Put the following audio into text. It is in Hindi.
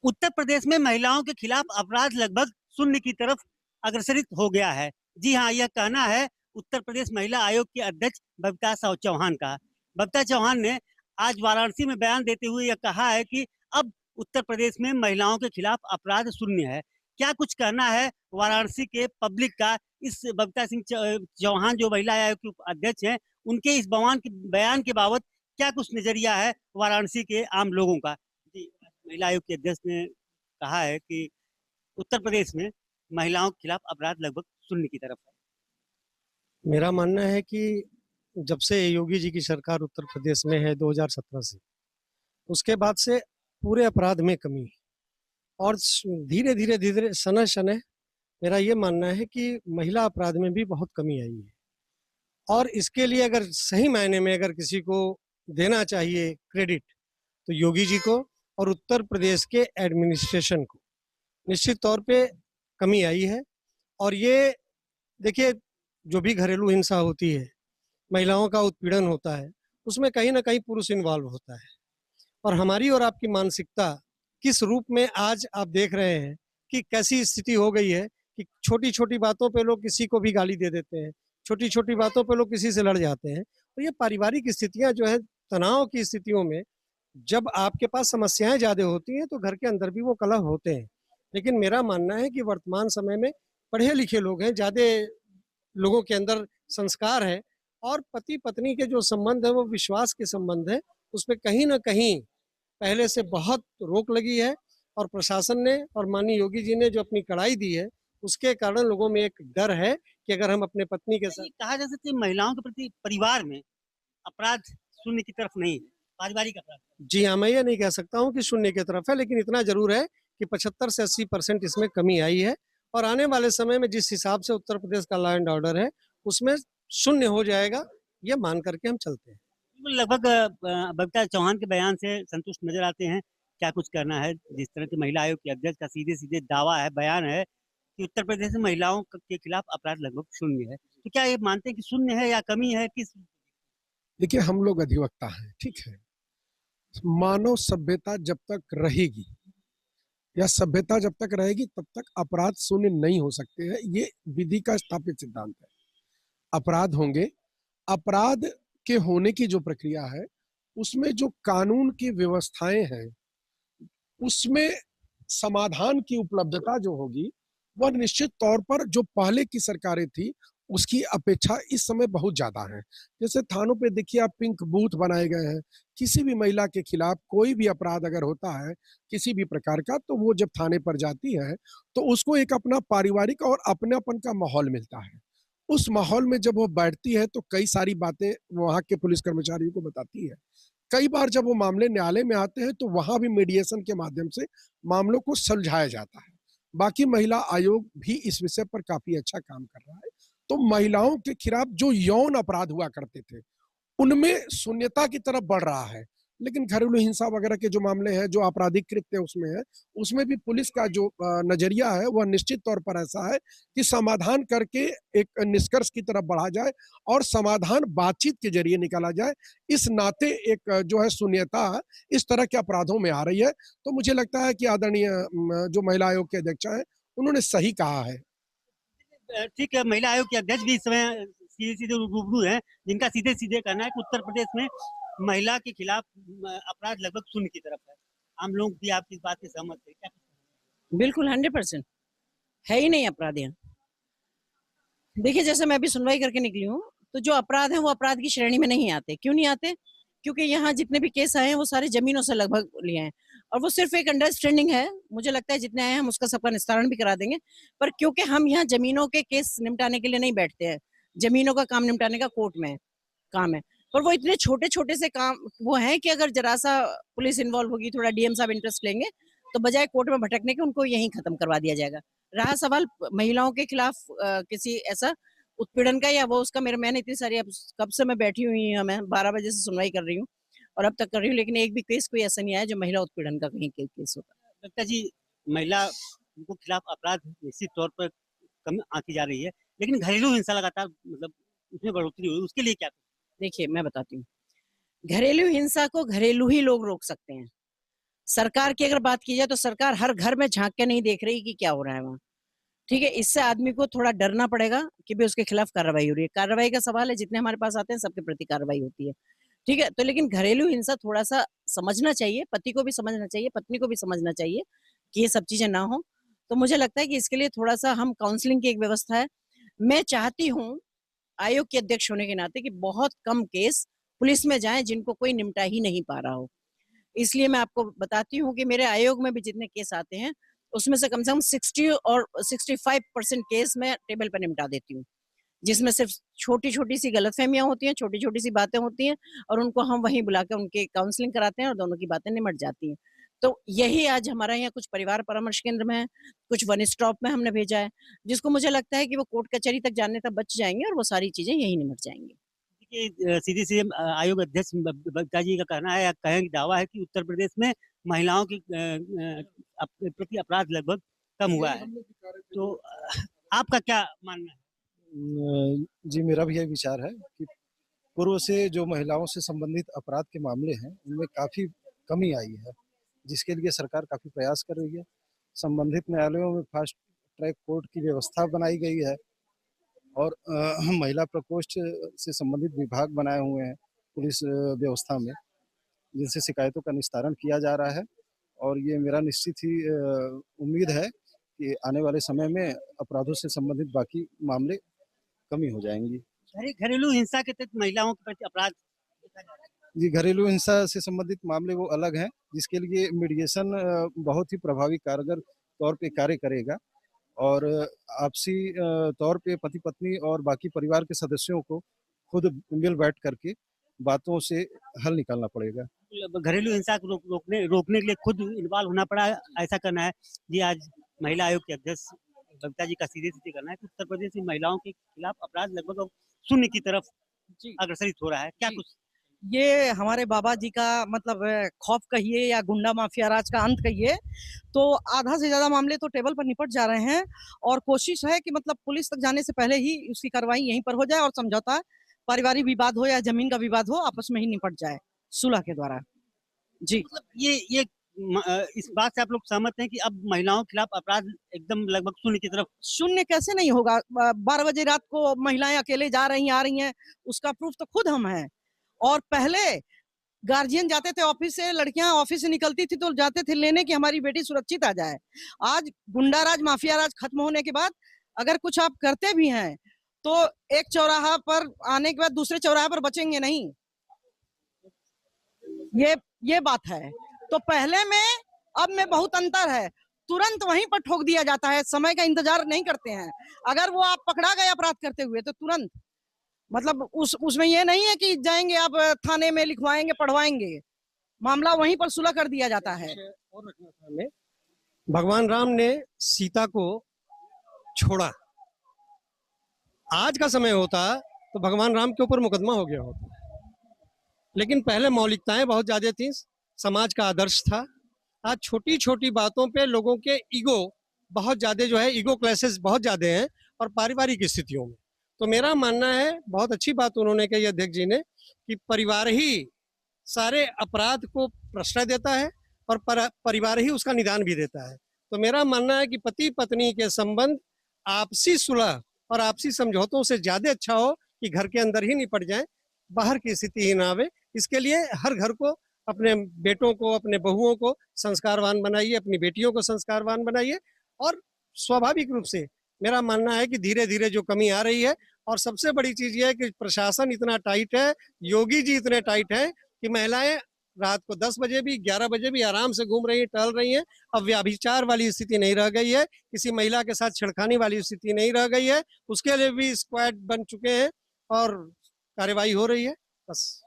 उत्तर प्रदेश में महिलाओं के खिलाफ अपराध लगभग शून्य की तरफ अग्रसरित हो गया है। जी हाँ, यह कहना है उत्तर प्रदेश महिला आयोग के अध्यक्ष बबीता चौहान का। बबीता चौहान ने आज वाराणसी में बयान देते हुए यह कहा है कि अब उत्तर प्रदेश में महिलाओं के खिलाफ अपराध शून्य है। क्या कुछ कहना है वाराणसी के पब्लिक का इस बबीता सिंह चौहान जो महिला आयोग के अध्यक्ष हैं, उनके इस बयान के बाबत क्या कुछ नजरिया है वाराणसी के आम लोगों का? जी, महिला आयोग के अध्यक्ष ने कहा है कि उत्तर प्रदेश में महिलाओं के खिलाफ अपराध लगभग शून्य की तरफ है। मेरा मानना है कि जब से योगी जी की सरकार उत्तर प्रदेश में है 2017 से, उसके बाद से पूरे अपराध में कमी है। और धीरे धीरे धीरे सने सने मेरा ये मानना है कि महिला अपराध में भी बहुत कमी आई है। और इसके लिए अगर सही मायने में अगर किसी को देना चाहिए क्रेडिट, तो योगी जी को और उत्तर प्रदेश के एडमिनिस्ट्रेशन को। निश्चित तौर पे कमी आई है। और ये देखिए, जो भी घरेलू हिंसा होती है, महिलाओं का उत्पीड़न होता है, उसमें कहीं ना कहीं पुरुष इन्वॉल्व होता है। और हमारी और आपकी मानसिकता किस रूप में आज आप देख रहे हैं कि कैसी स्थिति हो गई है कि छोटी छोटी बातों पे लोग किसी को भी गाली दे देते हैं, छोटी छोटी बातों पे लोग किसी से लड़ जाते हैं। तो ये पारिवारिक स्थितियां जो है, तनाव की स्थितियों में जब आपके पास समस्याएं ज्यादा होती हैं तो घर के अंदर भी वो कलह होते हैं। लेकिन मेरा मानना है कि वर्तमान समय में पढ़े लिखे लोग हैं, ज्यादा लोगों के अंदर संस्कार है, और पति पत्नी के जो संबंध है वो विश्वास के संबंध है। उसमें कहीं ना कहीं पहले से बहुत रोक लगी है। और प्रशासन ने और माननीय योगी जी ने जो अपनी कड़ाई दी है, उसके कारण लोगों में एक डर है कि अगर हम अपने पत्नी के साथ। ये कहा जा सकता है महिलाओं के प्रति परिवार में अपराध शून्य की तरफ नहीं है, पारिवारिक अपराध। जी हाँ, मैं ये नहीं कह सकता हूँ कि शून्य की तरफ है, लेकिन इतना जरूर है कि 75 से 80% इसमें कमी आई है। और आने वाले समय में जिस हिसाब से उत्तर प्रदेश का लॉ एंड ऑर्डर है, उसमें शून्य हो जाएगा, ये मान करके हम चलते हैं। लगभग बबीता चौहान के बयान से संतुष्ट नजर आते हैं। क्या कुछ करना है? जिस तरह के महिला आयोग के अध्यक्ष का सीधे सीधे दावा है, बयान है कि उत्तर प्रदेश में महिलाओं के खिलाफ अपराध लगभग शून्य है, तो क्या ये मानते हैं कि शून्य है या कमी है? किस? देखिए, हम लोग अधिवक्ता हैं, ठीक है। मानव सभ्यता जब तक रहेगी या सभ्यता जब तक रहेगी तब तक अपराध शून्य नहीं हो सकते हैं। ये विधि का स्थापित सिद्धांत है। अपराध होंगे, अपराध के होने की जो प्रक्रिया है उसमें जो कानून की व्यवस्थाएं हैं, उसमें समाधान की उपलब्धता जो होगी वह निश्चित तौर पर जो पहले की सरकारें थी उसकी अपेक्षा इस समय बहुत ज्यादा है। जैसे थानों पे देखिए आप, पिंक बूथ बनाए गए हैं। किसी भी महिला के खिलाफ कोई भी अपराध अगर होता है किसी भी प्रकार का, तो वो जब थाने पर जाती है तो उसको एक अपना पारिवारिक और अपनापन का माहौल मिलता है। उस माहौल में जब वो बैठती है तो कई सारी बातें वहां के पुलिस कर्मचारियों को बताती है। कई बार जब वो मामले न्यायालय में आते हैं तो वहां भी मीडिएशन के माध्यम से मामलों को सुलझाया जाता है। बाकी महिला आयोग भी इस विषय पर काफी अच्छा काम कर रहा है। तो महिलाओं के खिलाफ जो यौन अपराध हुआ करते थे उनमें शून्यता की तरफ बढ़ रहा है। लेकिन घरेलू हिंसा वगैरह के जो मामले हैं, जो आपराधिक कृत्य उसमें है, उसमें भी पुलिस का जो नजरिया है वह निश्चित तौर पर ऐसा है कि समाधान करके एक निष्कर्ष की तरफ बढ़ा जाए और समाधान बातचीत के जरिए निकाला जाए। इस नाते एक जो है शून्यता इस तरह के अपराधों में आ रही है। तो मुझे लगता है कि आदरणीय जो महिला आयोग के अध्यक्ष हैं उन्होंने सही कहा है। ठीक है, महिला आयोग के अध्यक्ष भी इस समय सीधे सीधे रूबरू हैं, जिनका सीधे सीधे कहना है कि उत्तर प्रदेश में महिला के खिलाफ अपराध लगभग शून्य की तरफ है। आम लोग भी आपकी इस बात से सहमत है क्या? बिल्कुल 100% है ही नहीं अपराध यहाँ। देखिए, जैसे मैं अभी सुनवाई करके निकली हूँ, तो जो अपराध है वो अपराध की श्रेणी में नहीं आते। क्यों नहीं आते? क्योंकि यहाँ जितने भी केस आए हैं वो सारे जमीनों से लगभग लिए हैं, और वो सिर्फ एक अंडरस्टैंडिंग है। मुझे लगता है जितने आए हैं हम उसका सबका निस्तारण भी करा देंगे, पर क्योंकि हम यहाँ जमीनों के केस निपटाने के लिए नहीं बैठते हैं, जमीनों का काम निपटाने का कोर्ट में काम है। पर वो इतने छोटे छोटे से काम वो हैं कि अगर जरा सा पुलिस इन्वॉल्व होगी, थोड़ा डीएम साहब इंटरेस्ट लेंगे, तो बजाय कोर्ट में भटकने के उनको यहीं खत्म करवा दिया जाएगा। रहा सवाल महिलाओं के खिलाफ किसी ऐसा उत्पीड़न का या वो उसका, मैंने इतनी सारी, अब कब से मैं बैठी हुई हूँ, मैं 12 बजे से सुनवाई कर रही हूँ और अब तक कर रही हूँ, लेकिन एक भी केस कोई ऐसा नहीं आया जो महिला उत्पीड़न का कहीं केस होता। दत्ता जी, महिला को खिलाफ अपराध निश्चित तौर पर कम आती जा रही है, लेकिन घरेलू हिंसा लगातार मतलब उसमें बढ़ोतरी हुई, उसके लिए क्या? देखिए, मैं बताती हूँ, घरेलू हिंसा को घरेलू ही लोग रोक सकते हैं। सरकार की अगर बात की जाए तो सरकार हर घर में झांक के नहीं देख रही कि क्या हो रहा है वहाँ। ठीक है, इससे आदमी को थोड़ा डरना पड़ेगा कि भाई उसके खिलाफ कार्रवाई हो रही है। कार्रवाई का सवाल है, जितने हमारे पास आते हैं सबके प्रति कार्रवाई होती है। ठीक है, तो लेकिन घरेलू हिंसा थोड़ा सा समझना चाहिए, पति को भी समझना चाहिए, पत्नी को भी समझना चाहिए कि ये सब चीजें ना हो। तो मुझे लगता है कि इसके लिए थोड़ा सा हम काउंसलिंग की एक व्यवस्था है। मैं चाहती हूँ आयोग के अध्यक्ष होने के नाते कि बहुत कम केस पुलिस में जाएं जिनको कोई निपटा ही नहीं पा रहा हो। इसलिए मैं आपको बताती हूँ कि मेरे आयोग में भी जितने केस आते हैं उसमें से कम 60 और 65% केस मैं टेबल पर निपटा देती हूँ, जिसमें सिर्फ छोटी छोटी सी गलतफहमियां होती हैं, छोटी छोटी सी बातें होती हैं, और उनको हम वहीं बुलाकर उनके काउंसलिंग कराते हैं और दोनों की बातें निमट जाती हैं। तो यही आज हमारा यहाँ कुछ परिवार परामर्श केंद्र में है, कुछ वन स्टॉप में हमने भेजा है, जिसको मुझे लगता है कि वो कोर्ट कचहरी तक जाने तक बच जाएंगे और वो सारी चीजें यही निमट जाएंगी। देखिए, सीधी सी आयोग अध्यक्ष बबीता जी का कहना है या कहें दावा है कि उत्तर प्रदेश में महिलाओं के प्रति अपराध लगभग कम हुआ है। तो आपका क्या मानना है? जी, मेरा भी यही विचार है कि पूर्व से जो महिलाओं से संबंधित अपराध के मामले हैं उनमें काफ़ी कमी आई है, जिसके लिए सरकार काफ़ी प्रयास कर रही है। संबंधित न्यायालयों में फास्ट ट्रैक कोर्ट की व्यवस्था बनाई गई है और महिला प्रकोष्ठ से संबंधित विभाग बनाए हुए हैं पुलिस व्यवस्था में, जिनसे शिकायतों का निस्तारण किया जा रहा है। और ये मेरा निश्चित ही उम्मीद है कि आने वाले समय में अपराधों से संबंधित बाकी मामले कमी हो जाएंगी। घरेलू हिंसा के तहत महिलाओं के प्रति अपराध देखा जा रहा है। जी, घरेलू हिंसा से संबंधित मामले वो अलग हैं, जिसके लिए मीडिएशन बहुत ही प्रभावी कारगर तौर पे कार्य करेगा और आपसी तौर पे पति पत्नी और बाकी परिवार के सदस्यों को खुद मिल बैठ करके बातों से हल निकालना पड़ेगा। घरेलू हिंसा को रोकने के लिए खुद इन्वॉल्व होना पड़ा, ऐसा करना है। जी, आज महिला आयोग के अध्यक्ष बबीता जी का सीधे सीधे कहना है कि उत्तर प्रदेश में महिलाओं के खिलाफ अपराध लगभग अब शून्य की तरफ अग्रसरित हो रहा है। क्या कुछ ये हमारे बाबा जी का मतलब खौफ कहिए या गुंडा माफिया राज का अंत कहिए, तो आधा से ज्यादा मामले तो टेबल पर निपट जा रहे हैं और कोशिश है कि मतलब पुलिस तक जाने से पहले ही उसकी कार्रवाई यहीं पर हो जाए और समझौता, पारिवारिक विवाद हो या जमीन का विवाद हो, आपस में ही निपट जाए सुलह के द्वारा। जी, मतलब ये इस बात से आप लोग सहमत हैं कि अब महिलाओं के खिलाफ अपराध एकदम लगभग शून्य की तरफ? शून्य कैसे नहीं होगा? 12 बजे रात को महिलाएं अकेले जा रही आ रही हैं, उसका प्रूफ तो खुद हम हैं। और पहले गार्जियन जाते थे ऑफिस से, लड़कियां ऑफिस से निकलती थी तो जाते थे लेने की हमारी बेटी सुरक्षित आ जाए। आज गुंडा राज माफिया राज खत्म होने के बाद अगर कुछ आप करते भी हैं तो एक चौराहा पर आने के बाद दूसरे चौराहे पर बचेंगे नहीं, ये बात है। तो पहले में अब में बहुत अंतर है, तुरंत वहीं पर ठोक दिया जाता है, समय का इंतजार नहीं करते हैं। अगर वो आप पकड़ा गए अपराध करते हुए तो तुरंत मतलब उसमें ये नहीं है कि जाएंगे आप थाने में लिखवाएंगे पढ़वाएंगे, मामला वहीं पर सुलह कर दिया जाता है। और रखना था हमें, भगवान राम ने सीता को छोड़ा, आज का समय होता तो भगवान राम के ऊपर मुकदमा हो गया होता, लेकिन पहले मौलिकताएं बहुत ज्यादा थी, समाज का आदर्श था। आज छोटी छोटी बातों पे लोगों के ईगो बहुत ज्यादा जो है, ईगो क्लैशेस बहुत ज्यादा हैं और पारिवारिक स्थितियों में। तो मेरा मानना है, बहुत अच्छी बात उन्होंने कही अध्यक्ष जी ने, कि परिवार ही सारे अपराध को प्रश्रय देता है और परिवार ही उसका निदान भी देता है। तो मेरा मानना है कि पति पत्नी के संबंध आपसी सुलह और आपसी समझौतों से ज्यादा अच्छा हो कि घर के अंदर ही निपट जाए, बाहर की स्थिति ही ना आवे। इसके लिए हर घर को, अपने बेटों को, अपने बहुओं को संस्कारवान बनाइए, अपनी बेटियों को संस्कारवान बनाइए। और स्वाभाविक रूप से मेरा मानना है कि धीरे धीरे जो कमी आ रही है, और सबसे बड़ी चीज ये है कि प्रशासन इतना टाइट है, योगी जी इतने टाइट है कि महिलाएं रात को 10 बजे भी 11 बजे भी आराम से घूम रही हैं, टहल रही हैं। अब व्यभिचार वाली स्थिति नहीं रह गई है, किसी महिला के साथ छेड़खानी वाली स्थिति नहीं रह गई है, उसके लिए भी स्क्वाड बन चुके हैं और कार्रवाई हो रही है। बस।